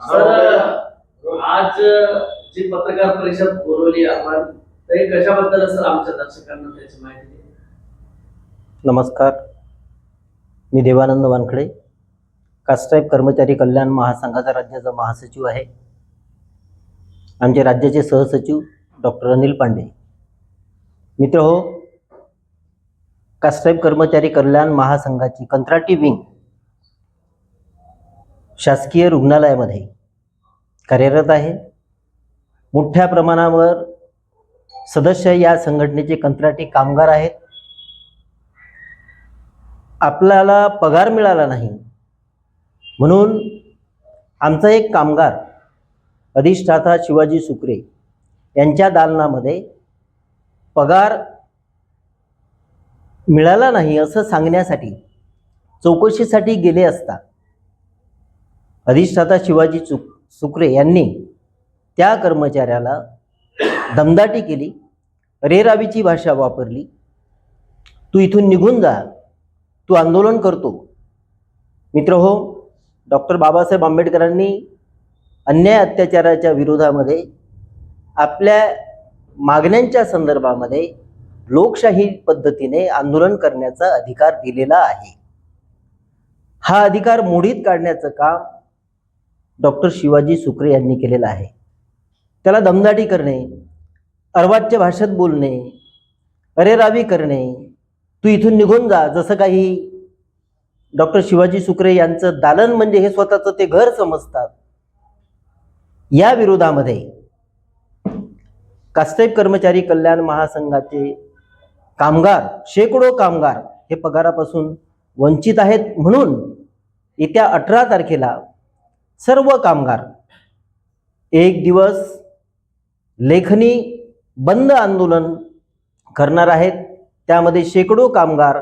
Sir आज जी पत्रकार परिषद बोलवली आपण ते कशाबद्दल सर आमच्या दर्शकांना त्याची माहिती द्या. नमस्कार, मी देवानंद वानखडे, कास्ट्राईब कर्मचारी कल्याण महासंघाचा राज्याचा महासचिव आहे. आमचे राज्याचे सहसचिव डॉक्टर अनिल पांडे. मित्र हो, कास्ट्राईब कर्मचारी कल्याण महासंघाची कंत्राटी विंग शासकीय रुग्णालयामध्ये कार्यरत आहे. मोठ्या प्रमाणावर सदस्य या संघटनेचे कंत्राटी कामगार आहेत. आपल्याला पगार मिळाला नाही म्हणून आमचा एक कामगार अधिष्ठाता शिवाजी सुकरे यांच्या दालनामध्ये पगार मिळाला नाही असं सांगण्यासाठी चौकशीसाठी गेले असता अधिष्ठाता शिवाजी सुकरे यांनी त्या कर्मचाऱ्याला दमदाटी केली, रेरावीची भाषा वापरली. तू इथून निघून जा, तू आंदोलन करतो. मित्र हो, डॉक्टर बाबासाहेब आंबेडकरांनी अन्याय अत्याचाराच्या विरोधामध्ये आपल्या मागण्यांच्या संदर्भामध्ये लोकशाही पद्धतीने आंदोलन करण्याचा अधिकार दिलेला आहे. हा अधिकार मोडीत काढण्याचं काम डॉक्टर शिवाजी सुकरे यांनी केलेलं आहे. त्याला दमदाटी करणे, अर्वाच्य भाषेत बोलणे, अरेरावी करणे, तू इथून निघून जा, जसं काही डॉक्टर शिवाजी सुकरे यांचं दालन म्हणजे हे स्वतःचं ते घर समजतात. या विरोधामध्ये कास्ट्राईब कर्मचारी कल्याण महासंघाचे कामगार, शेकडो कामगार हे पगारापासून वंचित आहेत. म्हणून येत्या 18 तारखेला सर्व कामगार एक दिवस लेखनी बंद आंदोलन करणार आहेत. त्यामध्ये शेकडो कामगार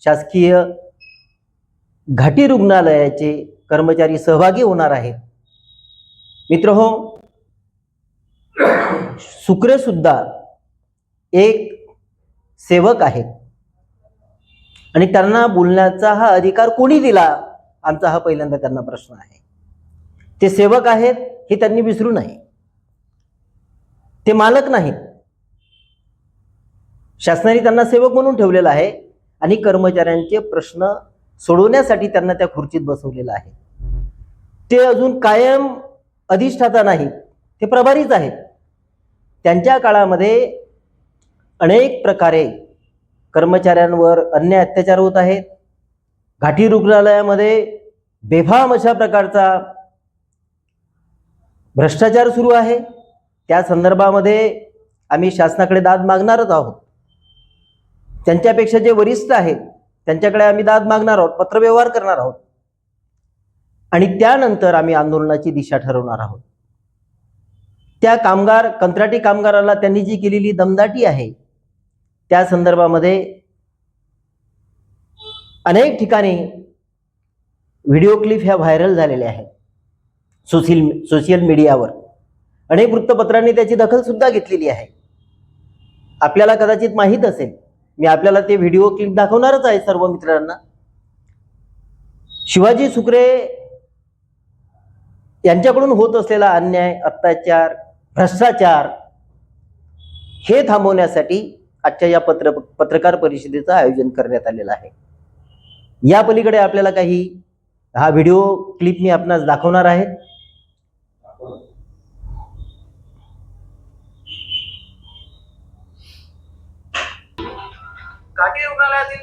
शासकीय घाटी रुग्णालयाचे कर्मचारी सहभागी होणार आहेत. मित्र हो, सुकरे सुद्धा एक सेवक आहेत आणि त्यांना बोलण्याचा हा अधिकार कोणी दिला, आमचा हा पहिल्यांदा त्यांना प्रश्न आहे. ते सेवक आहेत हे त्यांनी विसरू नये. ते मालक नाहीत. शासनाने त्यांना सेवक म्हणून ठेवलेला आहे आणि कर्मचाऱ्यांचे प्रश्न सोडवण्यासाठी त्यांना त्या खुर्चीत बसवलेलं आहे. ते अजून कायम अधिष्ठाता नाहीत, ते प्रभारीच आहेत. त्यांच्या काळामध्ये अनेक प्रकारे कर्मचाऱ्यांवर अन्याय अत्याचार होत आहेत. घाटी रुग्णालयामध्ये बेफाम अशा प्रकारचा भ्रष्टाचार सुरू आहे. त्या संदर्भामध्ये आम्ही शासनाकडे दाद मागणारच आहोत. त्यांच्यापेक्षा जे वरिष्ठ आहेत त्यांच्याकडे आम्ही दाद मागणार आहोत, पत्रव्यवहार करणार आहोत आणि त्यानंतर आम्ही आंदोलनाची दिशा ठरवणार आहोत. त्या कंत्राटी कामगाराला त्यांनी जी केलेली दमदाटी आहे त्या संदर्भामध्ये अनेक ठिकाणी व्हिडिओ क्लिप ह्या व्हायरल झालेल्या आहेत. सोशल मीडियावर अनेक वृत्तपत्रांनी त्याची दखल सुद्धा घेतलेली आहे. आपल्याला कदाचित माहीत असेल, मी आपल्याला ते व्हिडिओ क्लिप दाखवणारच आहे सर्व मित्रांना. शिवाजी सुकरे यांच्याकडून होत असलेला अन्याय, अत्याचार, भ्रष्टाचार हे थांबवण्यासाठी आजच्या या पत्रकार परिषदेचं आयोजन करण्यात आलेलं आहे. या पलीकडे आपल्याला काही हा व्हिडिओ क्लिप मी आपणास दाखवणार आहे. घाटी रुग्णालयातील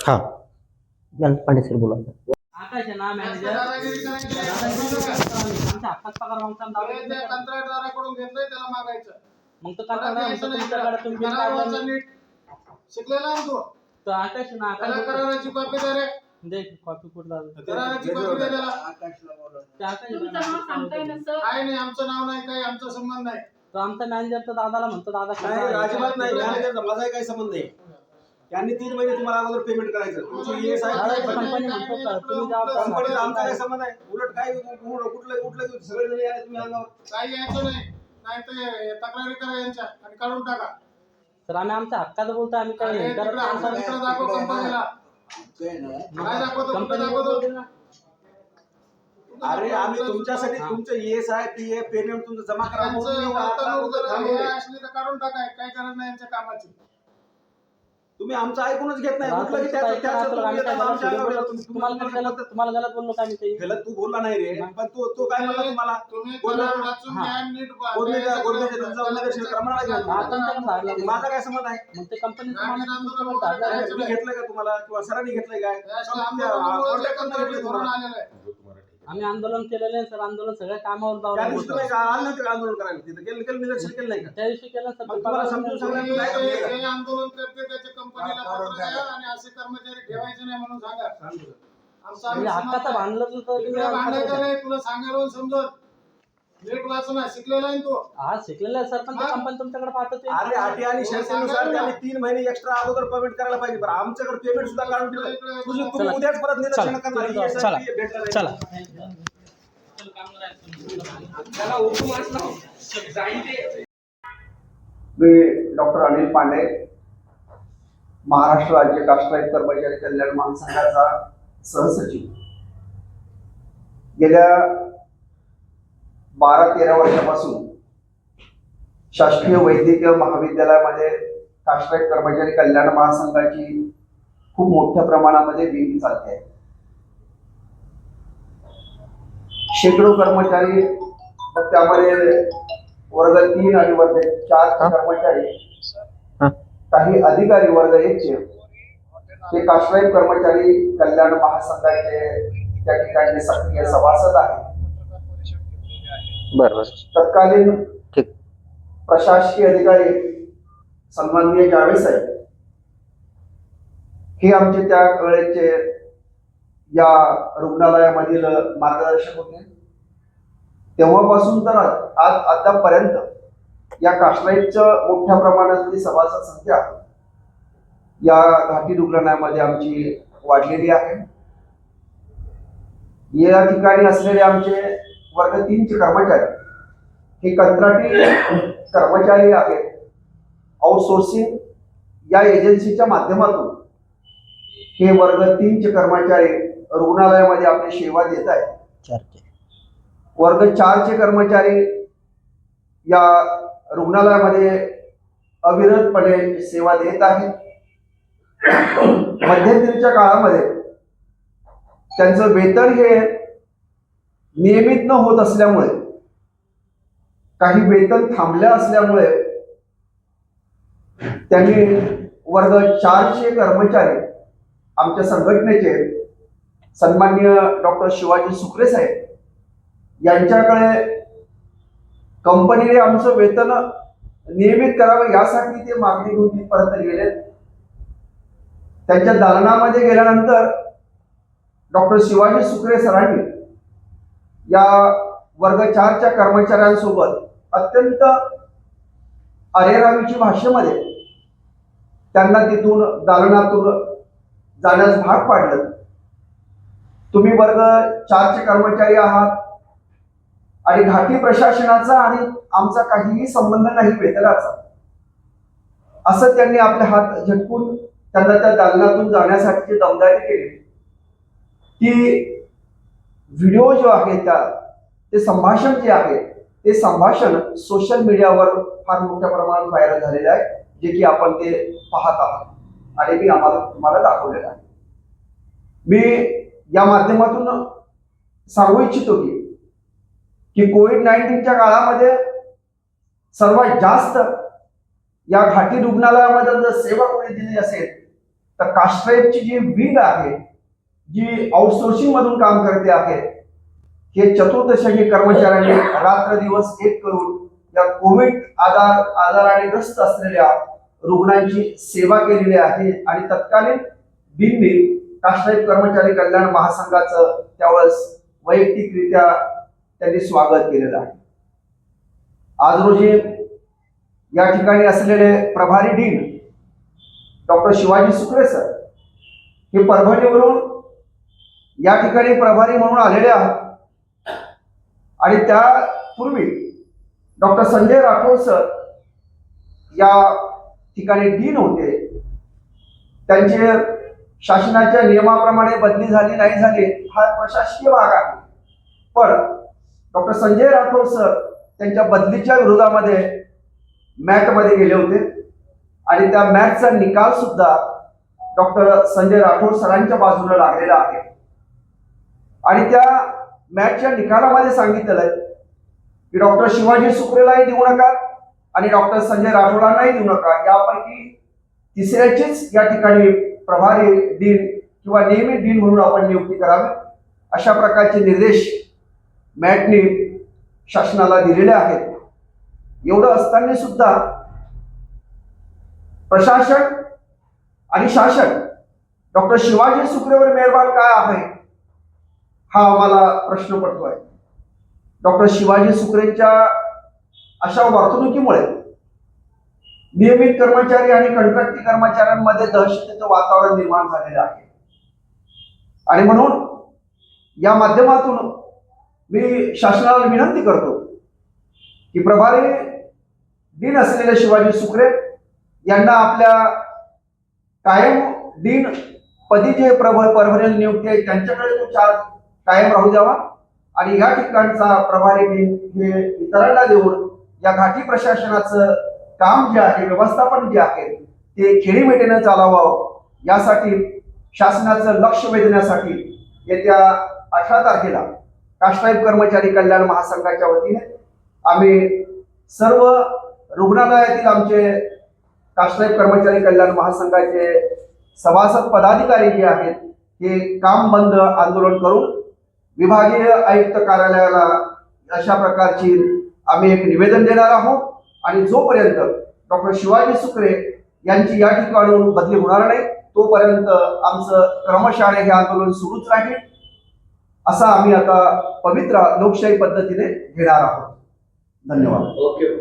हाँ पांडे सर बोला. आकाश आहे ना मॅनेजर, दादागिरी करायची नाही. आमच्या हक्कात पगार मागता आणि अरे दारू त्या कंत्राटदाराकडून घेतलंय त्याला मागायचं. मग तो परत कंत्राटदार यायचं नाही तुमच्याकडे इकडं. तुम्ही बिल करार काढलं वाचा नीट. शिकलेला आहे तू. तर आकाश आहे ना, त्याला आकाश कराराची कॉपी दे रे. दे कॉपी कुठला कराराची कॉपी दे त्याला. ते आकाश तुमचं नाव सांगताय ना सर. काय नाही, आमचं नाव नाही, काही आमचा संबंध नाही. तो आमचा मॅनेजर तर दादाला म्हणतो दादा नाही अजिबात नाही. मॅनेजरचा माझाही काही संबंध नाही. त्यांनी 3 महिने तुम्हाला अगोदर पेमेंट करायचं. तुमची ESI कंपनी म्हणतो का तुम्ही जबाबदार कंपनीचा आमचा काही संबंध आहे. उलट काय कुठलं सगळे जण यायला तुम्ही अंगावर. काही यायचं नाही. नाही तर तक्रारी करा यांच्या आणि काढून टाका. तर आम्ही आमच्या हक्काचं बोलतो, आम्ही काय अरे हे करत तिकडं नाही. आमचा मित्र दाखव कंपनीला. काय दाखवतो, कुठं कंपनी दाखवतो? अरे आम्ही तुमच्यासाठी तुमचं ESI PF पेमेंट तुमचं जमा करा त्यांचं म्हणून वर्तणूक जर थांबवलंय. हे असली तर काढून टाकाय. काही गरज नाही यांच्या कामाची. तुम्ही आमचं ऐकूनच घेत नाही. कुठलं की त्याचं तुम्ही येतात आमच्या अंगावर येतात. तुम्हाला गलत बोललो का आम्ही काही? गलत तू बोलला नाही रे. पण तो काय म्हणला तुम्हाला तुम्ही बोललो. करार वाचून हा. घ्या, नीट गोरमेच्या तुमचा उल्लेख प्रमाणात घ्या. हा, तुमच्याकडे धाडला नाही. माझा काय संबंध आहे? मग ते कंपनीचं नाही, माणूस नाही, तुमच्याकडे धाडला अरे, नाही. तुम्ही घेतलंय का तुम्हाला किंवा सरांनी घेतलंय काय? याच्या आंदोलनामुळे ते कंत्राटी धोरण त्या आलेलं आहे. आम्ही आंदोलन केलेलं आहे सर, आंदोलन सगळ्या कामावर दिवशी तुम्ही जाऊन आलं नव्हतं का आंदोलन करायला? तिथं केलं निदर्शन केलं नाही का? त्या दिवशी केलं सर. मग तुम्हाला समजून सांगा. जे आंदोलन करते त्याच्या कंपनीला पत्र द्या आणि असे कर्मचारी ठेवायचे नाही म्हणून सांगा. आमचा म्हणजे हक्काचं भांडलं तर तुम्ही इकडे भांडायचं नाही, तुला सांगायला समजत. नीट वाचना, शिकलेला आहे तू. हा शिकलेलं आहे सर, पण ते हा. कंपनी तुमच्याकडे पाठवते. अरे अटी आणि शर्तीनुसार त्यांनी 3 महिने एक्स्ट्रा अगोदर पेमेंट करायला पाहिजे. बरं आमच्याकडे पेमेंट सुद्धा काढून ठेवलंय. तुम्ही चला. उद्याच परत निदर्शन चला. करणार. ESI चला. PF भेटणार नाही. चला मी डॉक्टर अनिल पांडे, महाराष्ट्र राज्य कास्ट्राईट कर्मचारी कल्याण महासंघाचा सहसचिव. गेल्या 12-13 वर्षापासून शासकीय वैद्यकीय महाविद्यालयामध्ये कास्ट्राईट कर्मचारी कल्याण महासंघाची खूप मोठ्या प्रमाणामध्ये विंग चालते आहे. शेकडो कर्मचारी, त्यामध्ये वर्ग 3 आणि वर्ग 4 कर्मचारी, काही अधिकारी वर्ग 1 चे ते कास्ट्राईट कर्मचारी कल्याण महासंघाचे त्या ठिकाणी सक्रिय सभासद आहेत. तत्कालीन प्रशासकीय अधिकारी सन्माननीय जावेद साहेब हे आमचे त्या वेळेचे या रुग्णालयामधील मार्गदर्शक होते. तेव्हापासून तर आज आतापर्यंत या कास्ट्राईटचं मोठ्या प्रमाणातली सभासद संख्या या घाटी रुग्णालयामध्ये आमची वाढलेली आहे. या ठिकाणी असलेले आमचे वर्ग 3 चे कर्मचारी हे कंत्राटी कर्मचारी आहेत. आउटसोर्सिंग या एजन्सीच्या माध्यमातून हे वर्ग 3 चे कर्मचारी रुग्णालयामध्ये आपली सेवा देत आहेत. वर्ग 4 चे कर्मचारी या रुग्णालयामध्ये अविरतपणे सेवा देत आहेत. मध्यंतरीच्या काळामध्ये त्यांचं वेतन हे नियमित न होत असल्यामुळे, काही वेतन थांबल्या असल्यामुळे त्यांनी वर्ग 4 चे कर्मचारी आमच्या संघटनेचे सन्माननीय डॉक्टर शिवाजी सुक्रे साहेब यांच्याकडे कंपनीने आमचं वेतन नियमित करावं यासाठी ते मागणी घेऊन तिथपर्यंत गेले. त्यांच्या दालनामध्ये गेल्यानंतर डॉक्टर शिवाजी सुक्रे सरांनी या वर्ग 4 च्या कर्मचाऱ्यांसोबत अत्यंत अरेरावीची भाषेमध्ये त्यांना तिथून दालनातून जाण्यास भाग पाडलं. तुम्ही वर्ग 4 चे कर्मचारी आहात आणि घाटी प्रशासनाचा आणि आमचा काहीही संबंध नाही वेतनाचा, असं त्यांनी आपले हात झटकून त्यांना त्या दालनातून जाण्यासाठी दमदाटी केली. ती व्हिडिओ जो आहे ते संभाषण जे आहे ते संभाषण सोशल मीडियावर फार मोठ्या प्रमाणात व्हायरल झालेलं आहे, जे की आपण ते पाहत आहात आणि मी तुम्हाला दाखवलेलं आहे. मी या माध्यमातून सांगू इच्छितो की कोविड-19च्या काळामध्ये सर्वात जास्त या घाटी रुग्णालयामध्ये जर सेवा कोणी दिली असेल तर कास्ट्राईटची जी विंग आहे, जी आउटसोर्सिंग मधून काम करते आहेत, हे चतुर्दशी कर्मचाऱ्यांनी रात्र दिवस एक करून या कोविड आजाराने ग्रस्त असलेल्या रुग्णांची सेवा केलेली आहे आणि तत्कालीन डीननी कास्ट्राईब कर्मचारी कल्याण महासंघाचं त्यावेळेस वैयक्तिकरित्या त्यांनी स्वागत केलेलं आहे. आज रोजी या ठिकाणी असलेले प्रभारी dean doctor Shivaji Sukre sir हे परभणीवरून या ठिकाणी प्रभारी म्हणून आलेले आहेत आणि त्यापूर्वी डॉक्टर संजय राठोड सर या ठिकाणी डीन होते. त्यांचे शासनाच्या नियमाप्रमाणे बदली झाली नाही झाली हा प्रशासकीय भाग आहे, पण डॉक्टर संजय राठोड सर त्यांच्या बदलीच्या विरोधामध्ये मॅटमध्ये गेले होते आणि त्या मॅटचा निकाल सुद्धा डॉक्टर संजय राठोड सरांच्या बाजूला लागलेला आहे आणि त्या मॅटच्या निकालामध्ये सांगितलेलं आहे की डॉक्टर शिवाजी सुक्रेलाही देऊ नका आणि डॉक्टर संजय राठोडांनाही देऊ नका, यापैकी तिसऱ्याचीच या ठिकाणी प्रभारी डीन किंवा नियमित डीन म्हणून आपण नियुक्ती करावी, अशा प्रकारचे निर्देश मॅटने शासनाला दिलेले आहेत. एवढं असताना सुद्धा प्रशासन आणि शासन डॉक्टर शिवाजी सुक्रेवर मेहरबान काय आहे हा आम्हाला प्रश्न पडतोय. डॉक्टर शिवाजी सुक्रेंच्या अशा वर्तणुकीमुळे नियमित कर्मचारी आणि कंत्राटी कर्मचाऱ्यांमध्ये दहशतीचं वातावरण निर्माण झालेलं आहे आणि म्हणून या माध्यमातून मी शासनाला विनंती करतो की प्रभारी डीन असलेले शिवाजी सुक्रे यांना आपल्या कायम डीन पदी जे परभणीला नियुक्ती आहे त्यांच्याकडे तो चार्ज कायम राहू द्यावा आणि या ठिकाणचा प्रभारी डीन हे इतरांना देऊन या घाटी प्रशासनाचं काम जे आहे, व्यवस्थापन जे आहे ते खेळीमेटीने चालवावं, यासाठी शासनाचं लक्ष वेधण्यासाठी येत्या 18 तारखेला कास्ट्राईब कर्मचारी कल्याण महासंघाच्या वतीने आम्ही सर्व रुग्णालयातील आमचे कास्ट्राईब कर्मचारी कल्याण महासंघाचे सभासद पदाधिकारी जे आहेत हे काम बंद आंदोलन करून विभागीय आयुक्त कार्यालयाला अशा प्रकारची आम्ही एक निवेदन देणार आहोत आणि जोपर्यंत डॉक्टर शिवाजी सुक्रे यांची या ठिकाणून बदली होणार नाही तोपर्यंत आमचं क्रमशः हे आंदोलन सुरूच राहील, असा आम्ही आता पवित्र लोकशाही पद्धतीने घेणार आहोत. धन्यवाद. ओके.